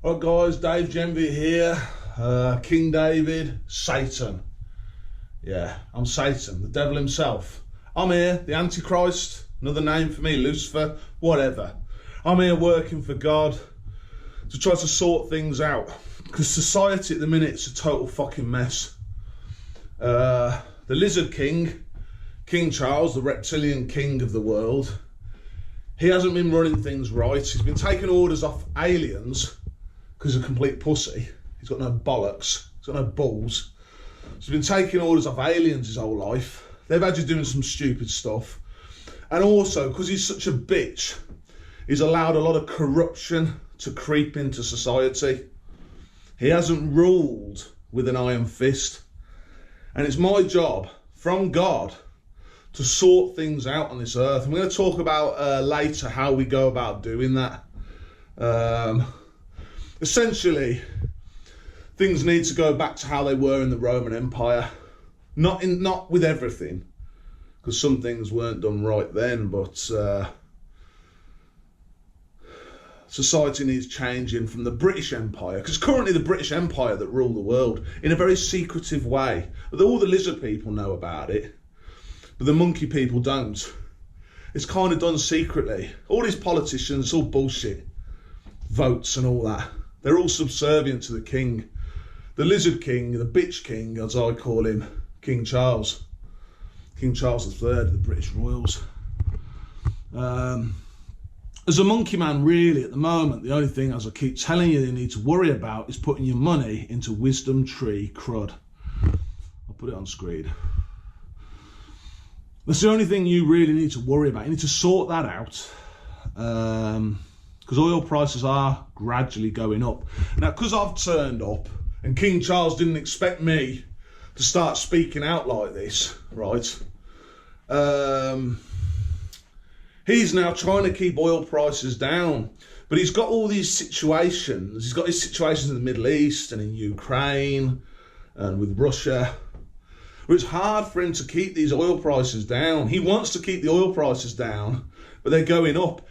Right guys, Dave Genvy here, King David, Satan. Yeah, I'm Satan, the devil himself. I'm here, the Antichrist, another name for me, Lucifer, whatever. I'm here working for God to try to sort things out, because society at the minute is a total fucking mess. The Lizard King, King Charles, the reptilian king of the world, he hasn't been running things right. He's been taking orders off aliens because he's a complete pussy. He's got no bollocks, he's got no balls. So he's been taking orders off aliens his whole life. They've had you doing some stupid stuff. And also, because he's such a bitch, he's allowed a lot of corruption to creep into society. He hasn't ruled with an iron fist. And it's my job, from God, to sort things out on this earth. I'm going to talk about later how we go about doing that. Essentially, things need to go back to how they were in the Roman Empire. Not with everything, because some things weren't done right then, but society needs changing from the British Empire, because currently the British Empire that rule the world in a very secretive way. All the lizard people know about it, but the monkey people don't. It's kind of done secretly. All these politicians, it's all bullshit. Votes and all that. They're all subservient to the king. The lizard king, the bitch king, as I call him, King Charles. King Charles III of the British Royals. As a monkey man, really, at the moment, the only thing, as I keep telling you need to worry about is putting your money into Wisdomtree CRUD. I'll put it on screen. That's the only thing you really need to worry about. You need to sort that out. Because oil prices are gradually going up. Now, because I've turned up and King Charles didn't expect me to start speaking out like this, right? He's now trying to keep oil prices down, but he's got all these situations. He's got his situations in the Middle East and in Ukraine and with Russia, where it's hard for him to keep these oil prices down. He wants to keep the oil prices down, but they're going up.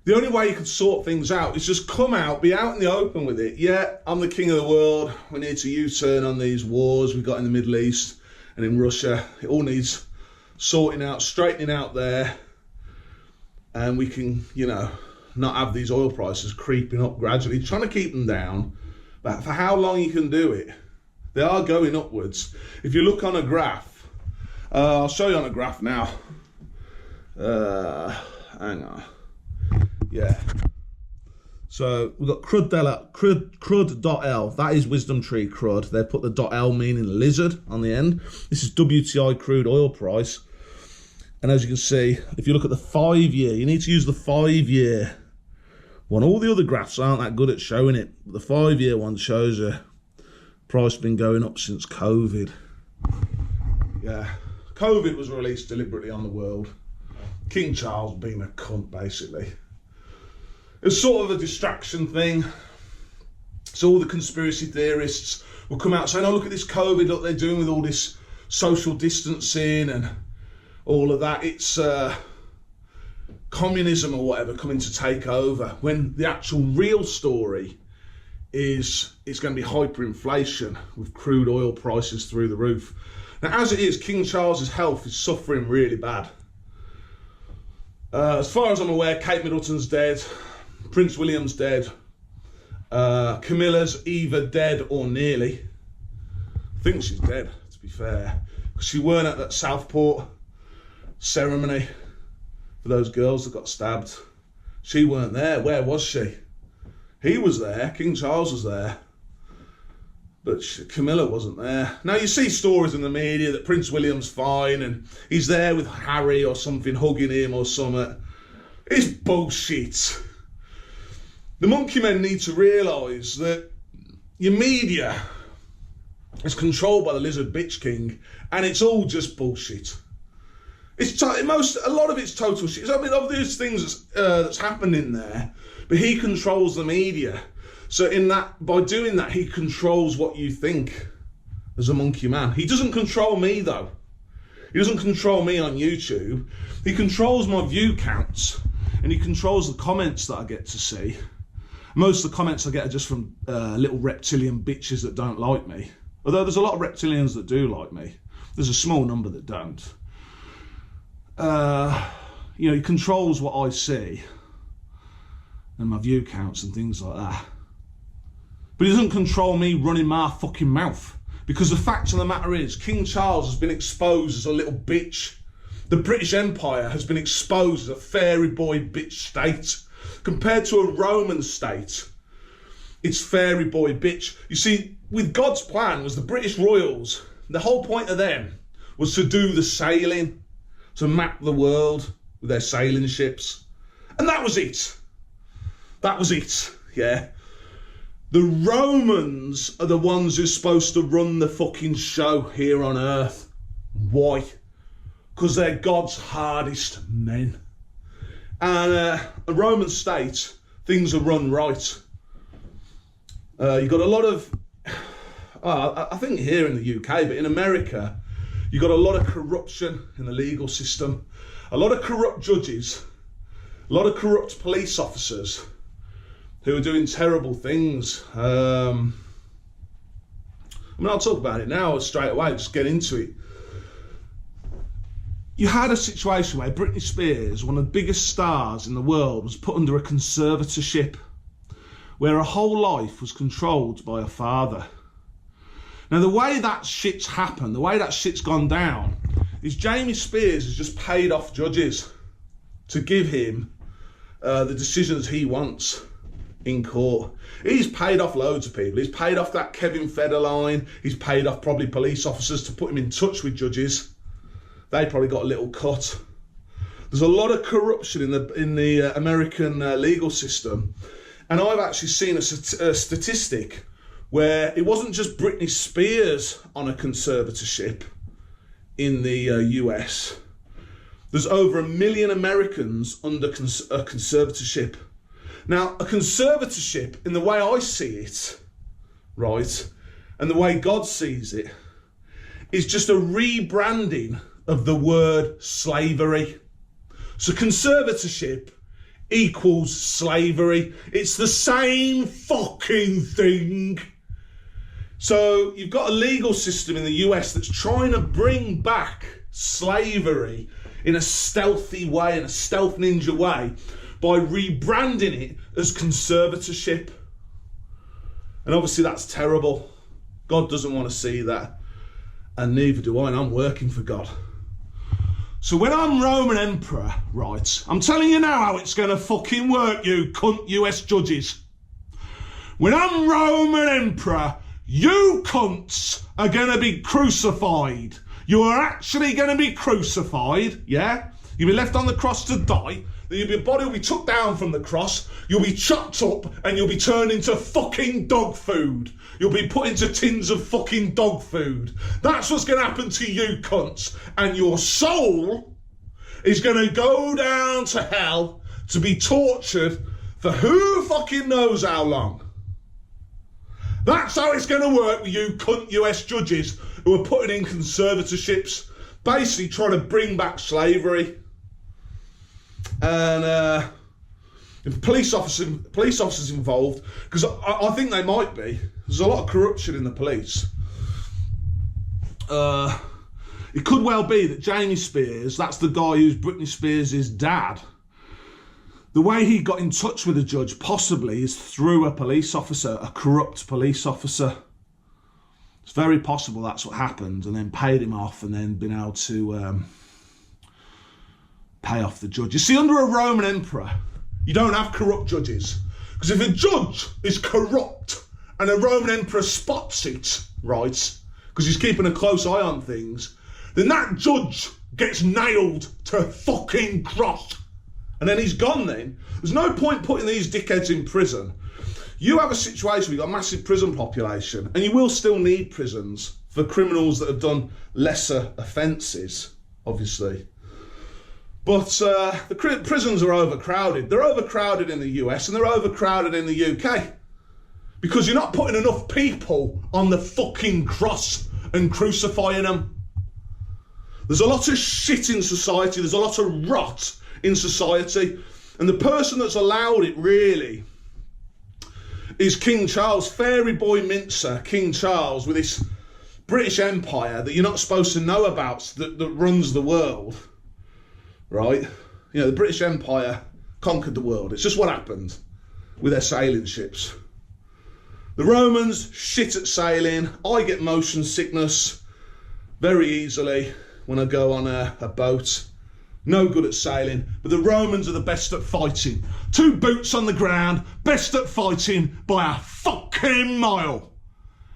The only way you can sort things out is just come out, be out in the open with it. Yeah, I'm the king of the world. We need to U-turn on these wars we've got in the Middle East and in Russia. It all needs sorting out, straightening out there. And we can, not have these oil prices creeping up gradually, trying to keep them down. But for how long you can do it, they are going upwards. If you look on a graph, I'll show you on a graph now. Hang on. Yeah. So we've got CRUD.L. That is Wisdomtree CRUD. They put the .L meaning lizard on the end. This is WTI crude oil price. And as you can see, if you look at the 5-year, you need to use the 5-year one. All the other graphs aren't that good at showing it. But the 5-year one shows you price been going up since COVID. Yeah. COVID was released deliberately on the world. King Charles being a cunt, basically. It's sort of a distraction thing. So all the conspiracy theorists will come out saying, oh, look at this COVID, look, they're doing with all this social distancing and all of that. It's communism or whatever coming to take over, when the actual real story is it's going to be hyperinflation with crude oil prices through the roof. Now, as it is, King Charles's health is suffering really bad. As far as I'm aware, Kate Middleton's dead. Prince William's dead. Camilla's either dead or nearly. I think she's dead, to be fair. Because she weren't at that Southport ceremony for those girls that got stabbed. She weren't there. Where was she? He was there. King Charles was there. But Camilla wasn't there. Now, you see stories in the media that Prince William's fine and he's there with Harry or something, hugging him or something. It's bullshit. The monkey men need to realise that your media is controlled by the lizard bitch king, and it's all just bullshit. A lot of it's total shit. I mean, there's things that's happened in there, but he controls the media. So by doing that, he controls what you think as a monkey man. He doesn't control me, though. He doesn't control me on YouTube. He controls my view counts, and he controls the comments that I get to see. Most of the comments I get are just from little reptilian bitches that don't like me. Although there's a lot of reptilians that do like me. There's a small number that don't. You know, he controls what I see and my view counts and things like that. But he doesn't control me running my fucking mouth. Because the fact of the matter is, King Charles has been exposed as a little bitch. The British Empire has been exposed as a fairy boy bitch state. Compared to a Roman state, it's fairy boy bitch. You see, with God's plan was the British royals, the whole point of them was to do the sailing, to map the world with their sailing ships. And that was it. That was it, yeah. The Romans are the ones who're supposed to run the fucking show here on earth. Why? Because they're God's hardest men. And a Roman state, things are run right. You've got a lot of, I think here in the UK, but in America, you've got a lot of corruption in the legal system, a lot of corrupt judges, a lot of corrupt police officers who are doing terrible things. I mean, I'll talk about it now straight away, just get into it. You had a situation where Britney Spears, one of the biggest stars in the world, was put under a conservatorship, where her whole life was controlled by her father. Now, the way that shit's happened, the way that shit's gone down, is Jamie Spears has just paid off judges to give him the decisions he wants in court. He's paid off loads of people. He's paid off that Kevin Federline. He's paid off probably police officers to put him in touch with judges. They probably got a little cut. There's a lot of corruption in the American legal system. And I've actually seen a statistic where it wasn't just Britney Spears on a conservatorship in the US. There's over 1 million Americans under a conservatorship. Now, a conservatorship, in the way I see it, right, and the way God sees it, is just a rebranding of the word slavery. So conservatorship equals slavery. It's the same fucking thing. So you've got a legal system in the US that's trying to bring back slavery in a stealthy way, in a stealth ninja way, by rebranding it as conservatorship. And obviously that's terrible. God doesn't want to see that. And neither do I, and I'm working for God. So when I'm Roman Emperor, right, I'm telling you now how it's going to fucking work, you cunt US judges. When I'm Roman Emperor, you cunts are going to be crucified. You are actually going to be crucified, yeah? You'll be left on the cross to die. Your body will be took down from the cross. You'll be chopped up and you'll be turned into fucking dog food. You'll be put into tins of fucking dog food. That's what's going to happen to you cunts. And your soul is going to go down to hell to be tortured for who fucking knows how long. That's how it's going to work with you cunt US judges who are putting in conservatorships, basically trying to bring back slavery. And if police officers involved, because I think they might be. There's a lot of corruption in the police. It could well be that Jamie Spears, that's the guy who's Britney Spears' dad, the way he got in touch with the judge possibly is through a police officer, a corrupt police officer. It's very possible that's what happened, and then paid him off and then been able to pay off the judge. You see, under a Roman emperor, you don't have corrupt judges. Because if a judge is corrupt and a Roman emperor spots it, right, because he's keeping a close eye on things, then that judge gets nailed to a fucking cross. And then he's gone then. There's no point putting these dickheads in prison. You have a situation where you've got a massive prison population, and you will still need prisons for criminals that have done lesser offences, obviously. But the prisons are overcrowded. They're overcrowded in the US and they're overcrowded in the UK. Because you're not putting enough people on the fucking cross and crucifying them. There's a lot of shit in society. There's a lot of rot in society. And the person that's allowed it really is King Charles, fairy boy mincer, King Charles, with this British Empire that you're not supposed to know about, that runs the world, right? You know, the British Empire conquered the world. It's just what happened with their sailing ships. The Romans, shit at sailing. I get motion sickness very easily when I go on a boat. No good at sailing, but the Romans are the best at fighting. 2 boots on the ground, best at fighting by a fucking mile.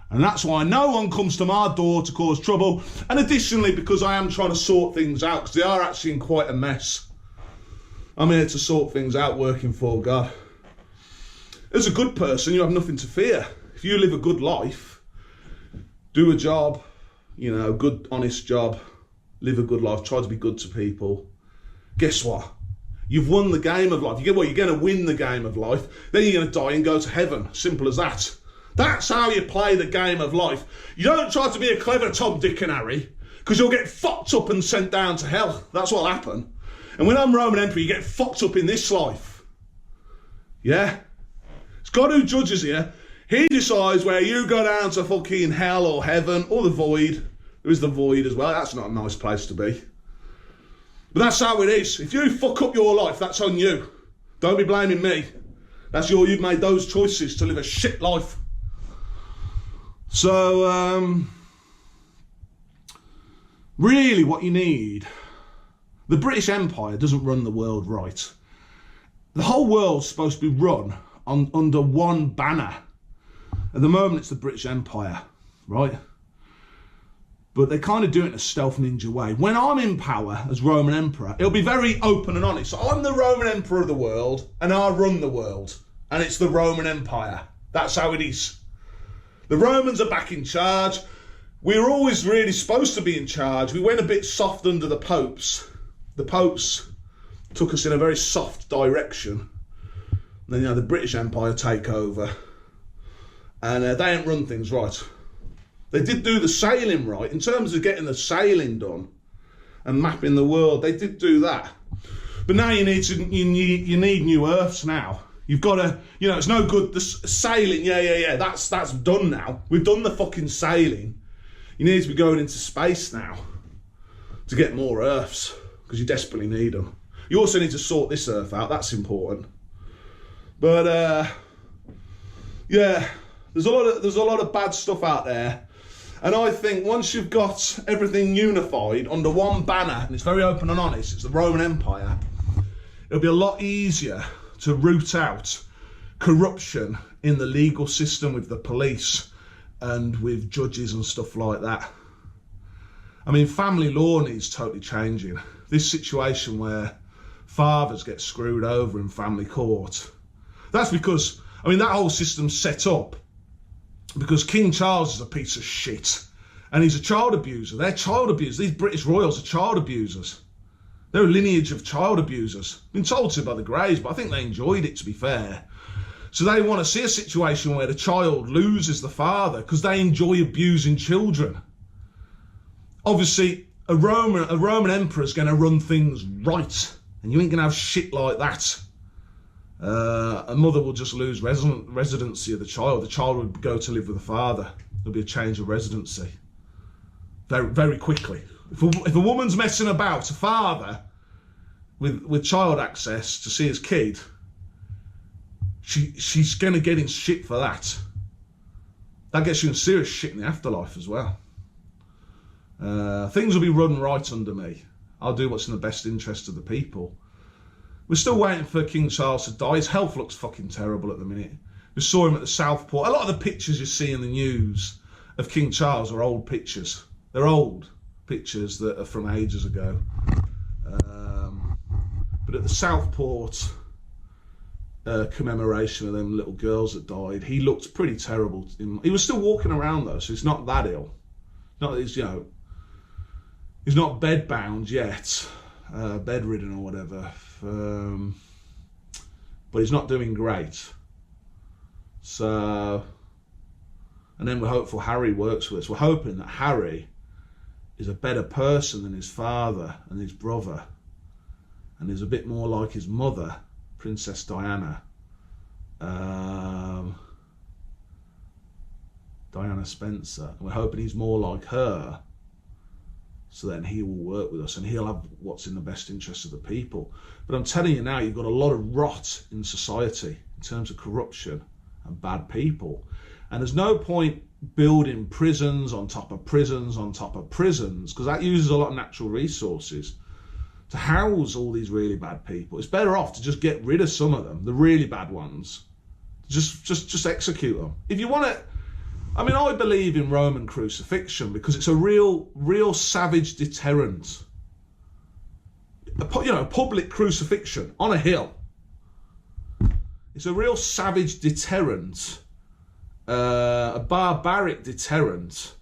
And that's why no one comes to my door to cause trouble. And additionally, because I am trying to sort things out, because they are actually in quite a mess. I'm here to sort things out, working for God. As a good person, you have nothing to fear. If you live a good life, do a job, you know, good, honest job, live a good life, try to be good to people. Guess what? You've won the game of life. You're going to win the game of life. Then you're going to die and go to heaven. Simple as that. That's how you play the game of life. You don't try to be a clever Tom, Dick and Harry, because you'll get fucked up and sent down to hell. That's what'll happen. And when I'm Roman Emperor, you get fucked up in this life. Yeah? It's God who judges you. He decides where you go down to fucking hell or heaven or the void. There is the void as well. That's not a nice place to be. But that's how it is. If you fuck up your life, that's on you. Don't be blaming me. You've made those choices to live a shit life. So, really what you need, the British Empire doesn't run the world right. The whole world's supposed to be run under one banner. At the moment, it's the British Empire, right? But they kind of do it in a stealth ninja way. When I'm in power as Roman Emperor, it'll be very open and honest. So I'm the Roman Emperor of the world, and I run the world. And it's the Roman Empire. That's how it is. The Romans are back in charge. We were always really supposed to be in charge. We went a bit soft under the popes. The popes took us in a very soft direction. And then, the British Empire take over. And they ain't run things right. They did do the sailing right. In terms of getting the sailing done and mapping the world, they did do that. But now you need new Earths now. You've got to, it's no good. The sailing, that's done now. We've done the fucking sailing. You need to be going into space now to get more Earths, because you desperately need them. You also need to sort this Earth out. That's important. But there's a lot of bad stuff out there. And I think once you've got everything unified under one banner, and it's very open and honest, it's the Roman Empire, it'll be a lot easier to root out corruption in the legal system with the police and with judges and stuff like that. I mean, family law needs totally changing. This situation where fathers get screwed over in family court, that's because, that whole system's set up because King Charles is a piece of shit and he's a child abuser. They're child abusers. These British royals are child abusers. They're a lineage of child abusers. Been told to by the Greys, but I think they enjoyed it, to be fair. So they want to see a situation where the child loses the father because they enjoy abusing children. Obviously, a Roman emperor is going to run things right, and you ain't going to have shit like that. A mother will just lose residency of the child. The child would go to live with the father. There'll be a change of residency very, very quickly. If a woman's messing about, a father with child access to see his kid, she's going to get in shit for that. That gets you in serious shit in the afterlife as well. Things will be run right under me. I'll do what's in the best interest of the people. We're still waiting for King Charles to die. His health looks fucking terrible at the minute. We saw him at the Southport. A lot of the pictures you see in the news of King Charles are old pictures. They're old pictures that are from ages ago. But at the Southport commemoration of them little girls that died, he looked pretty terrible. He was still walking around though, so he's not that ill. He's not bedbound yet, bedridden or whatever. But he's not doing great. So, and then we're hopeful Harry works with us. We're hoping that Harry is a better person than his father and his brother, and is a bit more like his mother, Princess Diana. Diana Spencer, and we're hoping he's more like her, so then he will work with us and he'll have what's in the best interest of the people. But I'm telling you now, you've got a lot of rot in society in terms of corruption and bad people, and there's no point building prisons on top of prisons on top of prisons, because that uses a lot of natural resources to house all these really bad people. It's better off to just get rid of some of them, the really bad ones. Just execute them. If you want to, I mean, I believe in Roman crucifixion because it's a real savage deterrent. You know, public crucifixion on a hill. It's a real savage deterrent, a barbaric deterrent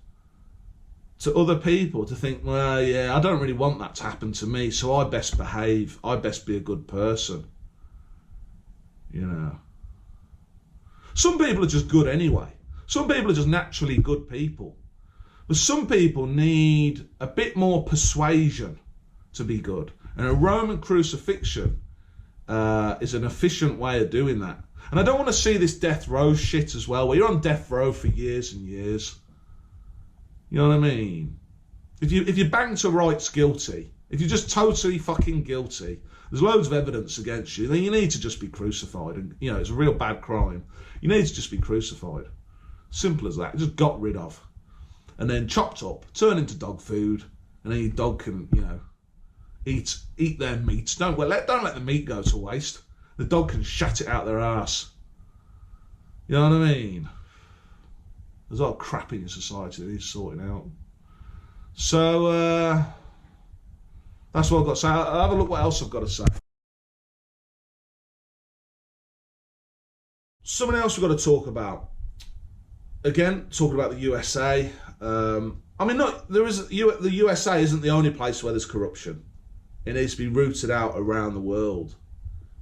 to other people to think, well, yeah, I don't really want that to happen to me, so I best behave. I best be a good person. You know. Some people are just good anyway. Some people are just naturally good people. But some people need a bit more persuasion to be good. And a Roman crucifixion is an efficient way of doing that. And I don't want to see this death row shit as well, where you're on death row for years and years. You know what I mean? If you bang to rights guilty, if you're just totally fucking guilty, there's loads of evidence against you, then you need to just be crucified. And, you know, it's a real bad crime. You need to just be crucified. Simple as that. Just got rid of. And then chopped up, turned into dog food, and then your dog can, you know, eat their meat. Don't let the meat go to waste. The dog can shat it out their arse. You know what I mean? There's a lot of crap in your society that needs sorting out. So, that's what I've got to say. I'll have a look what else I've got to say. Something else we've got to talk about. Again, talking about the USA. I mean, no, the USA isn't the only place where there's corruption. It needs to be rooted out around the world.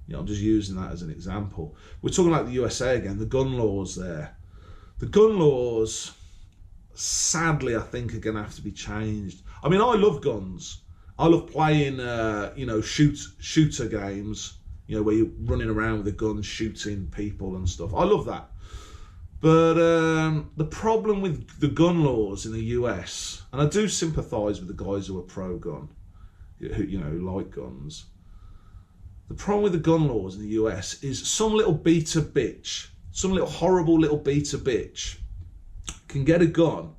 You know, I'm just using that as an example. We're talking about the USA again, the gun laws there. The gun laws, sadly, I think are going to have to be changed. I mean, I love guns. I love playing, you know, shooter games, you know, where you're running around with a gun, shooting people and stuff. I love that. But the problem with the gun laws in the US, and I do sympathise with the guys who are pro-gun, who, you know, like guns. The problem with the gun laws in the US is some little beta bitch, some little horrible little beta bitch can get a gun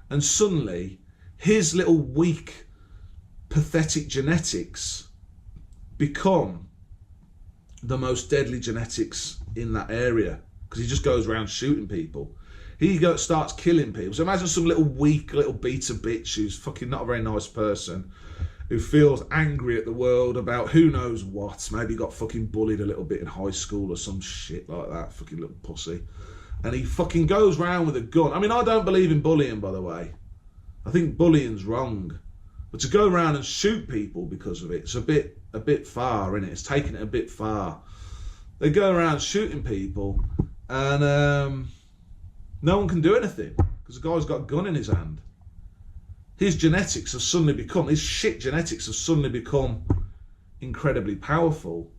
and suddenly his little weak, pathetic genetics become the most deadly genetics in that area because he just goes around shooting people. He starts killing people. So imagine some little weak little beta bitch who's fucking not a very nice person, who feels angry at the world about who knows what. Maybe got fucking bullied a little bit in high school or some shit like that. Fucking little pussy. And he fucking goes round with a gun. I mean, I don't believe in bullying, by the way. I think bullying's wrong. But to go around and shoot people because of it, it's a bit far, isn't it? It's taking it a bit far. They go around shooting people and no one can do anything because the guy's got a gun in his hand. His genetics have suddenly become, his shit genetics have suddenly become incredibly powerful,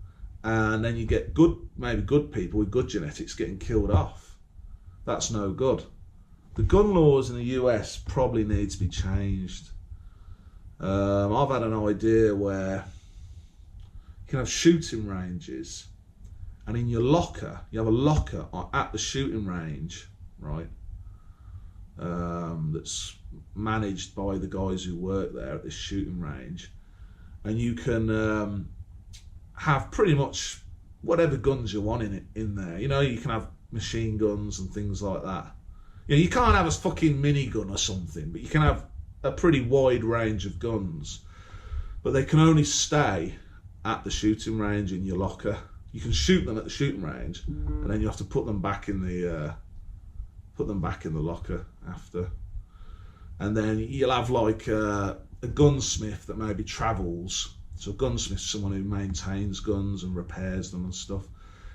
and then you get maybe good people with good genetics getting killed off. That's no good. The gun laws in the US probably need to be changed. I've had an idea where you can have shooting ranges, and in your locker, you have a locker at the shooting range, right? That's managed by the guys who work there at this shooting range, and you can have pretty much whatever guns you want in there. You know, you can have machine guns and things like that. You know, you can't have a fucking minigun or something, but you can have a pretty wide range of guns, but they can only stay at the shooting range in your locker. You can shoot them at the shooting range, and then you have to put them back in the locker after. And then you'll have like a gunsmith that maybe travels. So a gunsmith's someone who maintains guns and repairs them and stuff.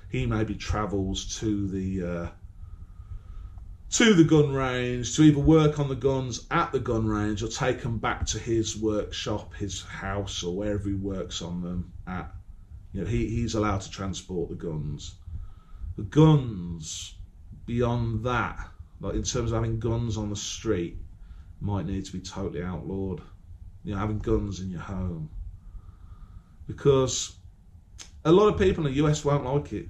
He maybe travels to the gun range to either work on the guns at the gun range or take them back to his workshop, his house, or wherever he works on them at. You know, he's allowed to transport the guns. The guns beyond that, like in terms of having guns on the street, might need to be totally outlawed. You know, having guns in your home, because a lot of people in the US won't like it.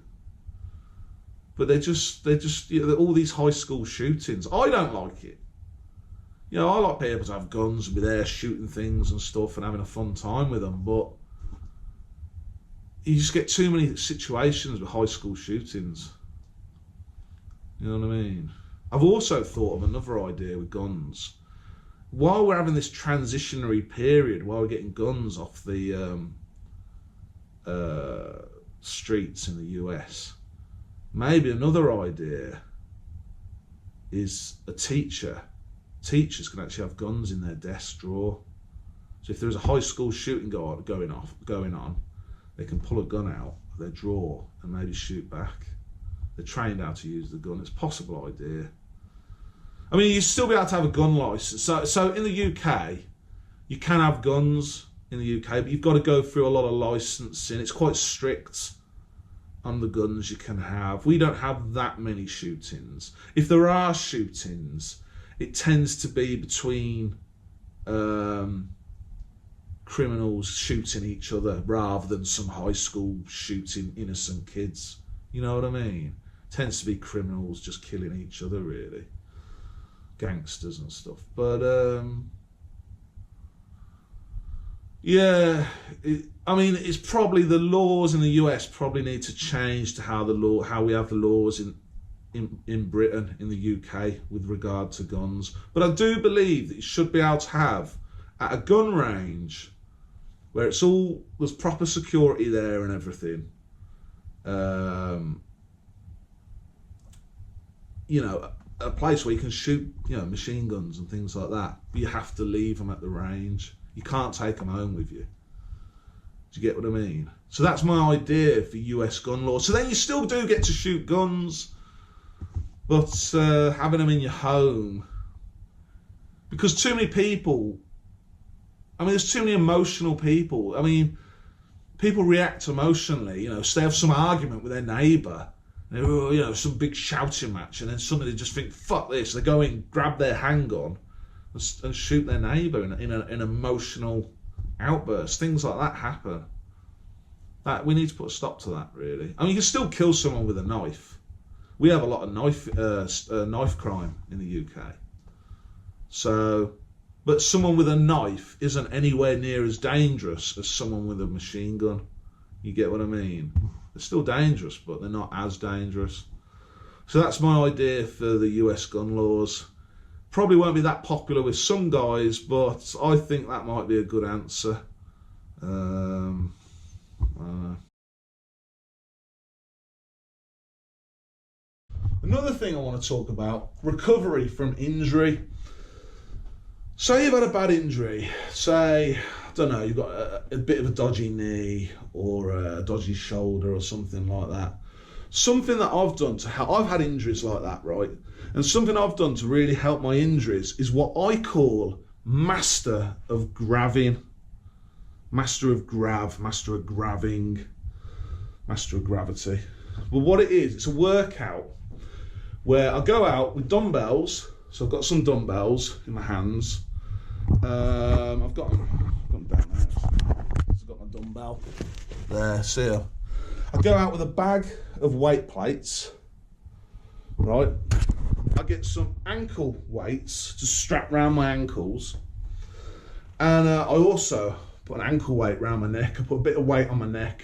But they're just you know, all these high school shootings. I don't like it. You know, I like people to have guns and be there shooting things and stuff and having a fun time with them. But you just get too many situations with high school shootings. You know what I mean? I've also thought of another idea with guns. While we're having this transitionary period, while we're getting guns off the streets in the US, maybe another idea is a teacher. Teachers can actually have guns in their desk drawer. So if there's a high school shooting going on, they can pull a gun out of their drawer and maybe shoot back. They're trained how to use the gun. It's a possible idea. I mean, you'd still be able to have a gun license. So in the UK, you can have guns in the UK, but you've got to go through a lot of licensing. It's quite strict on the guns you can have. We don't have that many shootings. If there are shootings, it tends to be between criminals shooting each other rather than some high school shooting innocent kids. You know what I mean? It tends to be criminals just killing each other, really. Gangsters and stuff. But yeah, I mean, it's probably the laws in the US probably need to change to how we have the laws in Britain, in the UK, with regard to guns. But I do believe that you should be able to have at a gun range where there's proper security there and everything. You know, a place where you can shoot, you know, machine guns and things like that. But you have to leave them at the range. You can't take them home with you. Do you get what I mean? So that's my idea for US gun law. So then you still do get to shoot guns, but having them in your home, because too many people, I mean, there's too many emotional people. I mean, people react emotionally, you know, so they have some argument with their neighbour, you know, some big shouting match, and then suddenly they just think, fuck this, they go in, grab their handgun and shoot their neighbour in an emotional outburst. Things like that happen. We need to put a stop to that, really. I mean, you can still kill someone with a knife. We have a lot of knife crime in the UK. So, but someone with a knife isn't anywhere near as dangerous as someone with a machine gun. You get what I mean? They're still dangerous, but they're not as dangerous. So that's my idea for the US gun laws. Probably won't be that popular with some guys, but I think that might be a good answer. Another thing I want to talk about, recovery from injury. Say you've had a bad injury, say, I don't know, you've got a bit of a dodgy knee or a dodgy shoulder or something like that. Something that I've done to help, I've had injuries like that, right? And something I've done to really help my injuries is what I call master of graving. Master of grav, master of graving, master of gravity. But what it is, it's a workout where I go out with dumbbells. So I've got some dumbbells in my hands. I've got them down there. I've got my dumbbell there, see ya. I go out with a bag of weight plates, right? I get some ankle weights to strap around my ankles. And I also put an ankle weight around my neck. I put a bit of weight on my neck.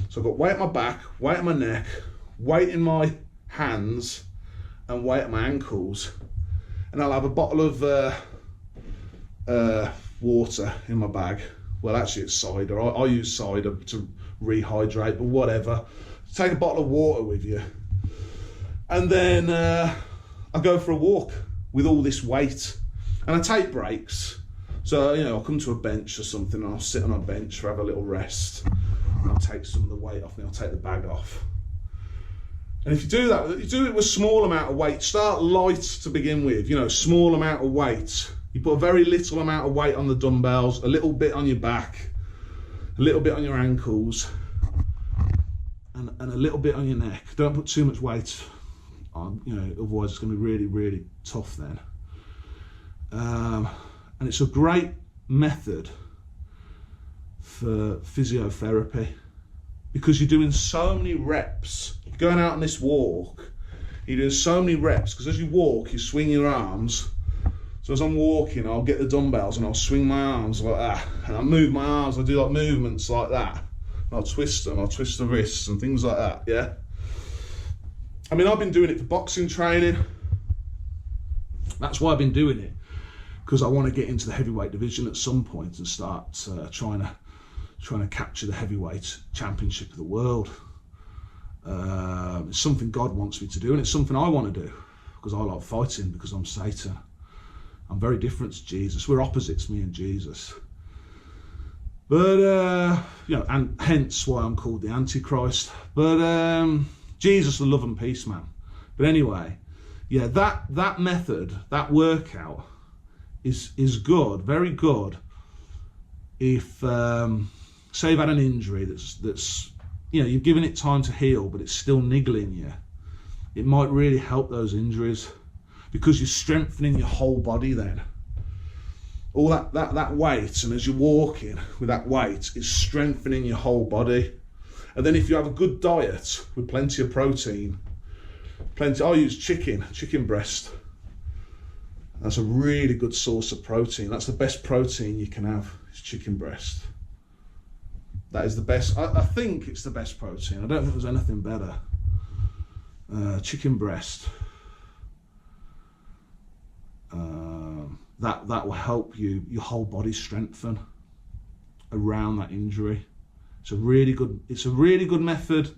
So I've got weight at my back, weight at my neck, weight in my hands, and weight at my ankles. And I'll have a bottle of water in my bag. Well, actually it's cider. I use cider to rehydrate, but whatever. Take a bottle of water with you. And then I go for a walk with all this weight. And I take breaks. So, you know, I'll come to a bench or something and I'll sit on a bench for have a little rest. And I'll take some of the weight off and I'll take the bag off. And if you do that, you do it with a small amount of weight. Start light to begin with, you know, small amount of weight. You put a very little amount of weight on the dumbbells, a little bit on your back, a little bit on your ankles, and a little bit on your neck. Don't put too much weight You know, otherwise it's going to be really, really tough then. And it's a great method for physiotherapy because you're doing so many reps. You're going out on this walk, you're doing so many reps because as you walk, you swing your arms. So as I'm walking, I'll get the dumbbells and I'll swing my arms like that, and I'll move my arms. I do like movements like that. And I'll twist them. I'll twist the wrists and things like that. Yeah. I mean, I've been doing it for boxing training. That's why I've been doing it, because I want to get into the heavyweight division at some point and start trying to capture the heavyweight championship of the world. It's something God wants me to do, and it's something I want to do because I like fighting, because I'm Satan. I'm very different to Jesus. We're opposites, me and Jesus. But, you know, and hence why I'm called the Antichrist. But Jesus, the love and peace man. But anyway, yeah, that method, that workout is good, very good. If, say you've had an injury that's, you know, you've given it time to heal, but it's still niggling you, it might really help those injuries, because you're strengthening your whole body then. All that weight, and as you're walking with that weight, it's strengthening your whole body. And then if you have a good diet with plenty of protein, I use chicken breast. That's a really good source of protein. That's the best protein you can have, is chicken breast. That is the best. I think it's the best protein. I don't think there's anything better. Chicken breast. That will help your whole body strengthen around that injury. It's a really good method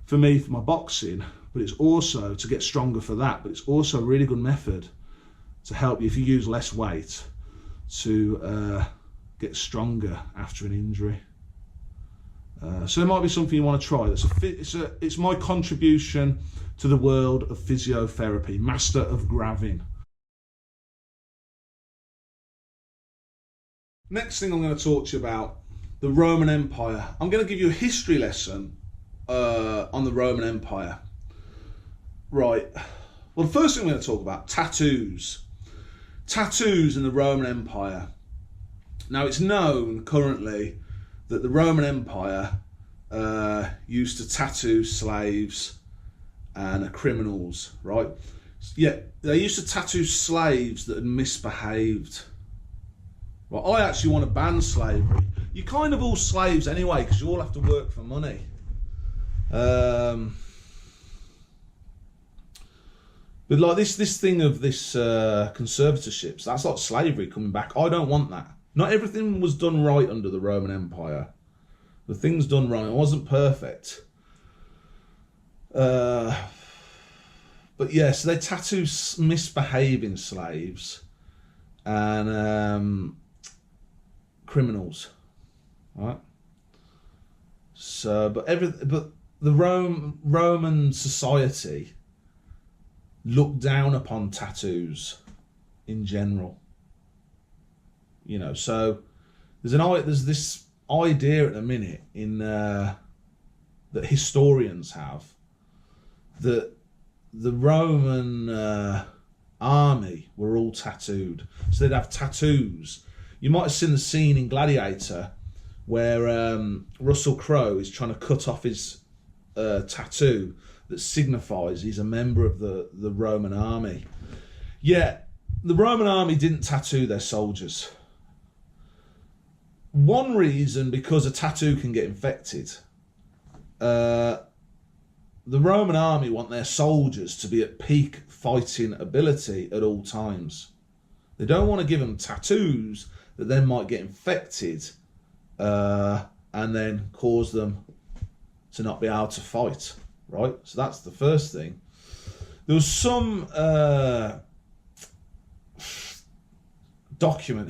for me for my boxing, but it's also to get stronger for that. But it's also a really good method to help you if you use less weight to get stronger after an injury. So there might be something you want to try. It's my contribution to the world of physiotherapy, master of gravin. Next thing I'm going to talk to you about, the Roman Empire. I'm going to give you a history lesson on the Roman Empire. Right. Well, the first thing I'm going to talk about, tattoos. Tattoos in the Roman Empire. Now, it's known currently that the Roman Empire used to tattoo slaves and criminals, right? Yeah, they used to tattoo slaves that had misbehaved. Well, I actually want to ban slavery. You're kind of all slaves anyway, because you all have to work for money. But like this thing of this conservatorships, that's like slavery coming back. I don't want that. Not everything was done right under the Roman Empire. The things done wrong, it wasn't perfect. But yes, they tattoo misbehaving slaves and criminals, right? So, but the Roman society looked down upon tattoos in general. You know, so there's this idea at the minute in that historians have that the Roman army were all tattooed. So they'd have tattoos. You might have seen the scene in Gladiator where Russell Crowe is trying to cut off his tattoo that signifies he's a member of the Roman army. Yeah, the Roman army didn't tattoo their soldiers. One reason, because a tattoo can get infected. The Roman army want their soldiers to be at peak fighting ability at all times. They don't want to give them tattoos that then might get infected and then cause them to not be able to fight, right? So that's the first thing. There was some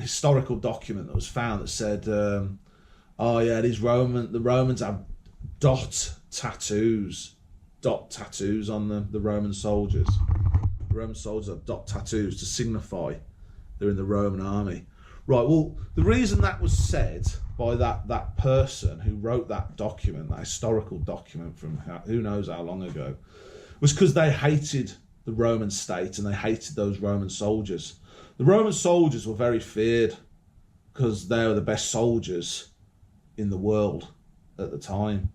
historical document that was found that said, oh yeah, the Romans have dot tattoos on them, the Roman soldiers. The Roman soldiers have dot tattoos to signify they're in the Roman army. Right, well, the reason that was said by that person who wrote that document, that historical document from who knows how long ago, was because they hated the Roman state and they hated those Roman soldiers. The Roman soldiers were very feared because they were the best soldiers in the world at the time.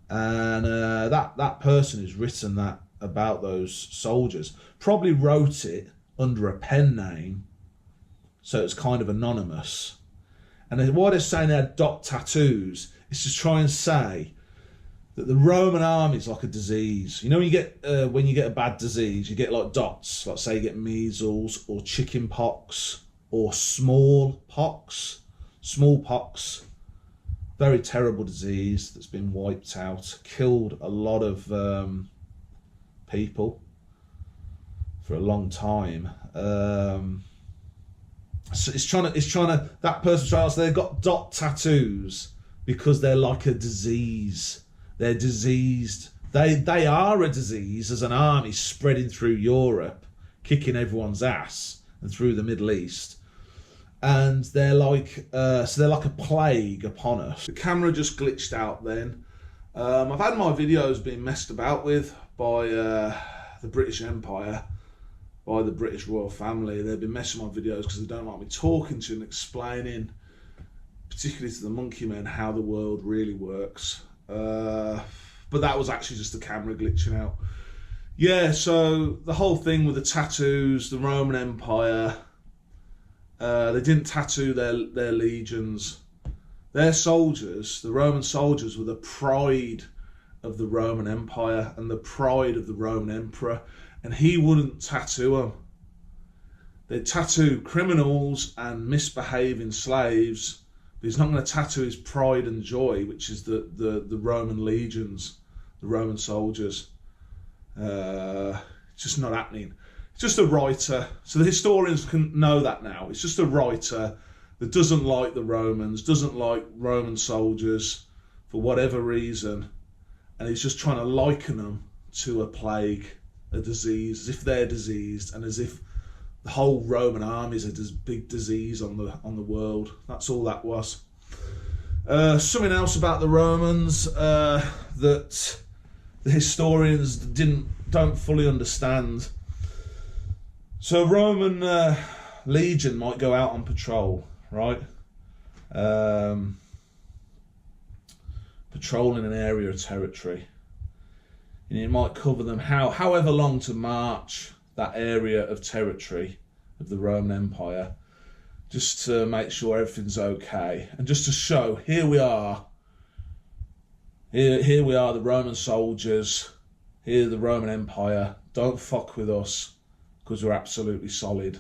And that person who's written that about those soldiers probably wrote it under a pen name, so it's kind of anonymous. And why they're saying they had dot tattoos is to try and say that the Roman army is like a disease. You know, when you get a bad disease, you get like dots. Like say you get measles or chicken pox or smallpox. Smallpox, very terrible disease that's been wiped out, killed a lot of people for a long time. So it's trying to that person trying to say they've got dot tattoos because they're like a disease. They're diseased. They are a disease as an army spreading through Europe, kicking everyone's ass and through the Middle East. And they're like a plague upon us. The camera just glitched out then. I've had my videos being messed about with by the British Empire, by the British royal family. They've been messing my videos because they don't like me talking to and explaining, particularly to the monkey men, how the world really works. But that was actually just the camera glitching out. Yeah, so the whole thing with the tattoos, the Roman Empire, they didn't tattoo their legions. Their soldiers, the Roman soldiers, were the pride of the Roman Empire and the pride of the Roman Emperor, and he wouldn't tattoo them. They'd tattoo criminals and misbehaving slaves, but he's not going to tattoo his pride and joy, which is the Roman legions, the Roman soldiers. It's just not happening. It's just a writer, so the historians can know that now. It's just a writer that doesn't like the Romans, doesn't like Roman soldiers for whatever reason, and he's just trying to liken them to a plague, a disease, as if they're diseased, and as if the whole Roman army is a big disease on the world. That's all that was. Something else about the Romans that the historians don't fully understand. So a Roman legion might go out on patrol, right? Patrolling an area of territory. And it might cover them however long to march that area of territory of the Roman Empire, just to make sure everything's okay, and just to show, here we are, the Roman soldiers, here the Roman Empire, don't fuck with us, because we're absolutely solid.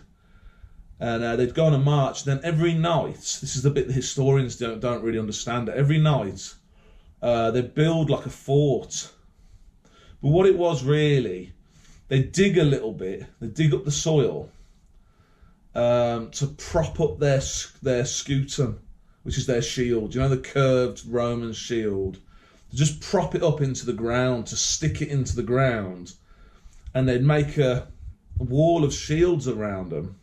And they'd go on a march, then every night, this is the bit the historians don't really understand it, every night they'd build like a fort. But what it was really, they dig a little bit, they dig up the soil to prop up their scutum, which is their shield. You know, the curved Roman shield. They just prop it up into the ground, to stick it into the ground, and they'd make a wall of shields around them,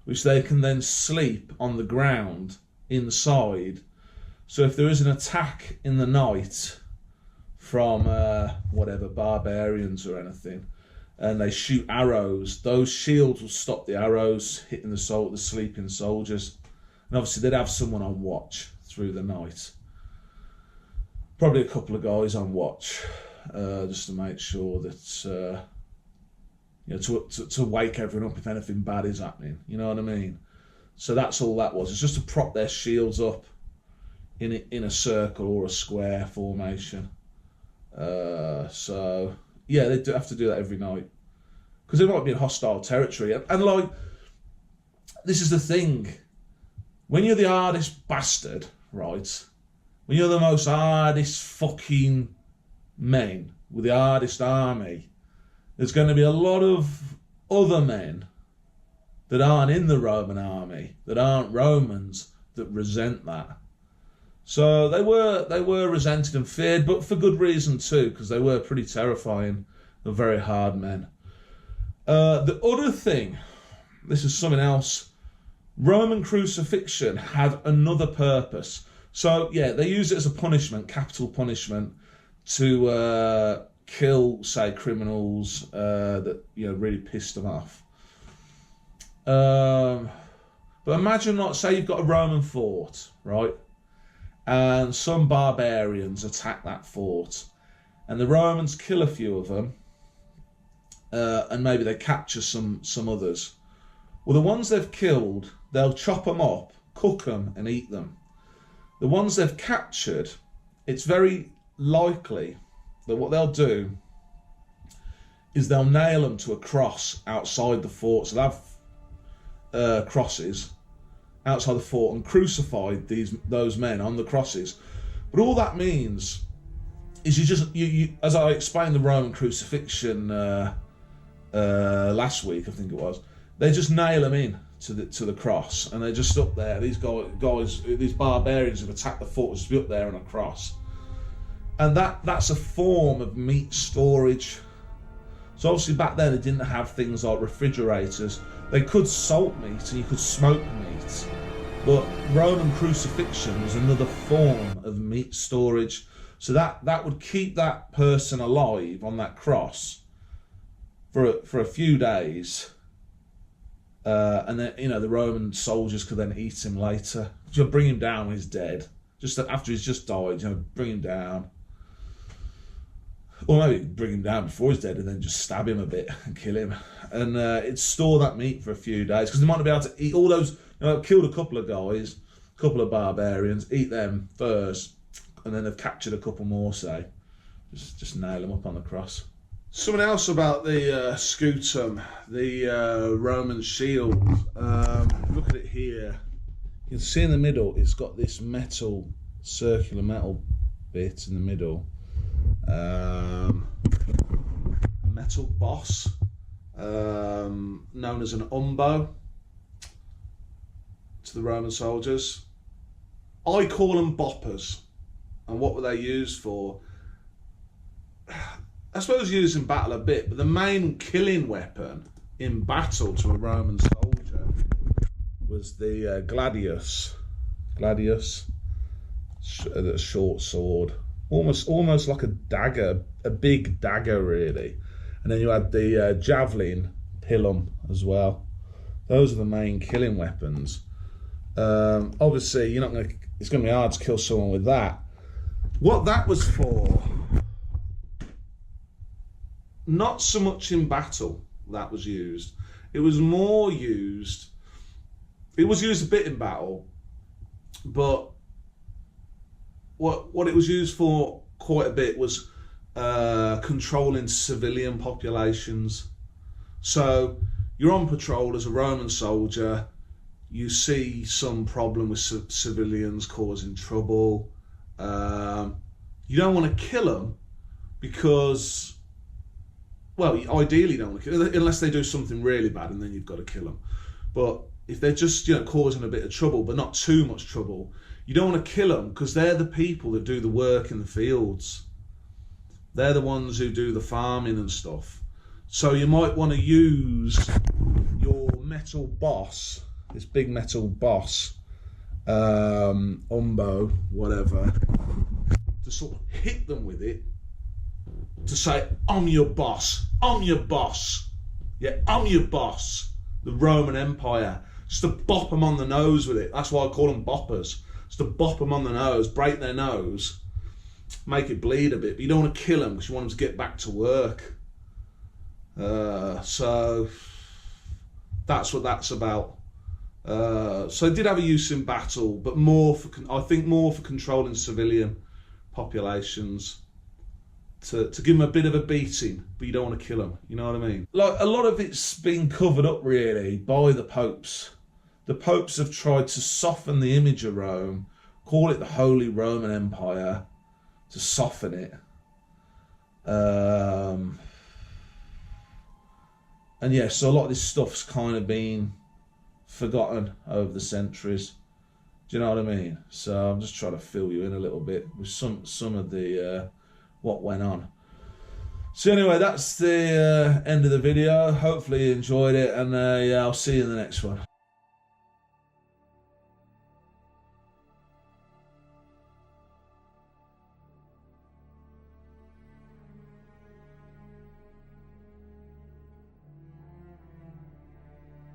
which they can then sleep on the ground inside. So if there is an attack in the night from whatever, barbarians or anything, and they shoot arrows, those shields will stop the arrows hitting the sleeping soldiers. And obviously they'd have someone on watch through the night. Probably a couple of guys on watch, just to make sure that, to wake everyone up if anything bad is happening. You know what I mean? So that's all that was. It's just to prop their shields up in a circle or a square formation. So yeah, they do have to do that every night, because they might be in hostile territory. And like, this is the thing, when you're the hardest bastard, right, when you're the most hardest fucking men with the hardest army, there's going to be a lot of other men that aren't in the Roman army, that aren't Romans, that resent that. So they were resented and feared, but for good reason too, because they were pretty terrifying. They're very hard men. The other thing, this is something else. Roman crucifixion had another purpose. So yeah, they used it as a punishment, capital punishment, to kill, say, criminals that really pissed them off. But imagine, like, say you've got a Roman fort, right? And some barbarians attack that fort, and the Romans kill a few of them, and maybe they capture some others. Well, the ones they've killed, they'll chop them up, cook them, and eat them. The ones they've captured, it's very likely that what they'll do is they'll nail them to a cross outside the fort. So they'll have crosses outside the fort and crucified those men on the crosses. But all that means is you as I explained the Roman crucifixion last week, I think it was, they just nail them in to the cross, and they're just up there. These guys, these barbarians have attacked the fort, just be up there on a cross. And that's a form of meat storage. So obviously back then they didn't have things like refrigerators. They could salt meat and you could smoke meat, but Roman crucifixion was another form of meat storage. So that would keep that person alive on that cross for a few days, and then the Roman soldiers could then eat him later. Just bring him down when he's dead, just after he's just died. Bring him down. Or maybe bring him down before he's dead and then just stab him a bit and kill him. And it'd store that meat for a few days, because they might not be able to eat all those. Killed a couple of guys, a couple of barbarians, eat them first, and then they've captured a couple more, say. Just nail them up on the cross. Something else about the scutum, the Roman shield. Look at it here. You can see in the middle, it's got this circular metal bit in the middle. A metal boss, known as an umbo to the Roman soldiers. I call them boppers. And what were they used for? I suppose used in battle a bit, but the main killing weapon in battle to a Roman soldier was the gladius. Gladius, a short sword. Almost like a dagger, a big dagger really. And then you had the javelin, pilum as well. Those are the main killing weapons. Obviously, it's going to be hard to kill someone with that. What that was for, not so much in battle that was used. It was more used, it was used a bit in battle, but what it was used for quite a bit was controlling civilian populations. So you're on patrol as a Roman soldier, you see some problem with civilians causing trouble. You don't want to kill them because, well, ideally you don't want to kill them, unless they do something really bad, and then you've got to kill them. But if they're just causing a bit of trouble, but not too much trouble, you don't want to kill them, because they're the people that do the work in the fields. They're the ones who do the farming and stuff. So you might want to use your metal boss, this big metal boss, umbo, whatever, to sort of hit them with it, to say, I'm your boss, I'm your boss, yeah, I'm your boss, the Roman Empire. Just to bop them on the nose with it. That's why I call them boppers. Just to bop them on the nose, break their nose, make it bleed a bit, but you don't want to kill them because you want them to get back to work. So that's what that's about. So it did have a use in battle, but I think more for controlling civilian populations, to give them a bit of a beating, but you don't want to kill them. You know what I mean? Like, a lot of it's been covered up really by the popes. The popes have tried to soften the image of Rome, call it the Holy Roman Empire, to soften it. And yeah, so a lot of this stuff's kind of been forgotten over the centuries. Do you know what I mean? So I'm just trying to fill you in a little bit with some of the what went on. So anyway, that's the end of the video. Hopefully you enjoyed it, and yeah, I'll see you in the next one.